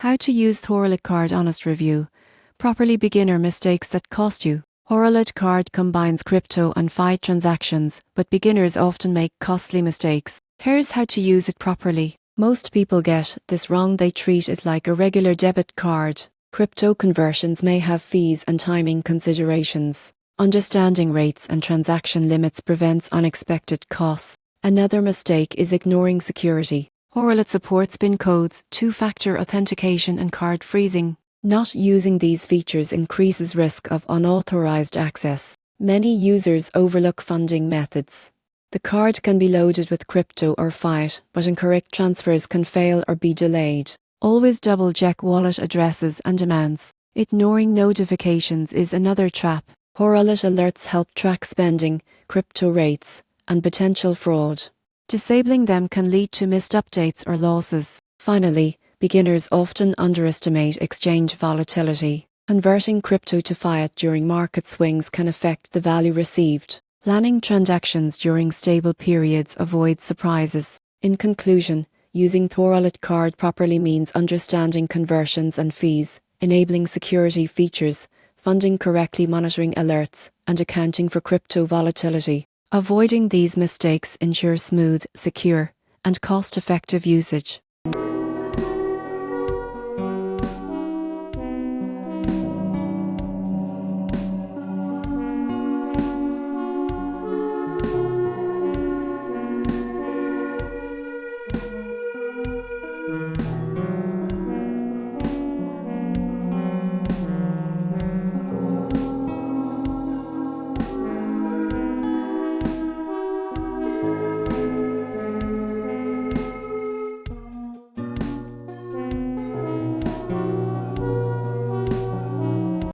How to use THORWallet card honest review. Properly beginner mistakes that cost you. THORWallet card combines crypto and fiat transactions, but beginners often make costly mistakes. Here's how to use it properly. Most people get this wrong. They treat it like a regular debit card. Crypto conversions may have fees and timing considerations. Understanding rates and transaction limits prevents unexpected costs. Another mistake is ignoring security. THORWallet supports PIN codes, two-factor authentication and card freezing. Not using these features increases risk of unauthorized access. Many users overlook funding methods. The card can be loaded with crypto or fiat, but incorrect transfers can fail or be delayed. Always double-check wallet addresses and demands. Ignoring notifications is another trap. THORWallet alerts help track spending, crypto rates, and potential fraud. Disabling them can lead to missed updates or losses. Finally, beginners often underestimate exchange volatility. Converting crypto to fiat during market swings can affect the value received. Planning transactions during stable periods avoids surprises. In conclusion, using THORWallet card properly means understanding conversions and fees, enabling security features, funding correctly, monitoring alerts, and accounting for crypto volatility. Avoiding these mistakes ensures smooth, secure, and cost-effective usage.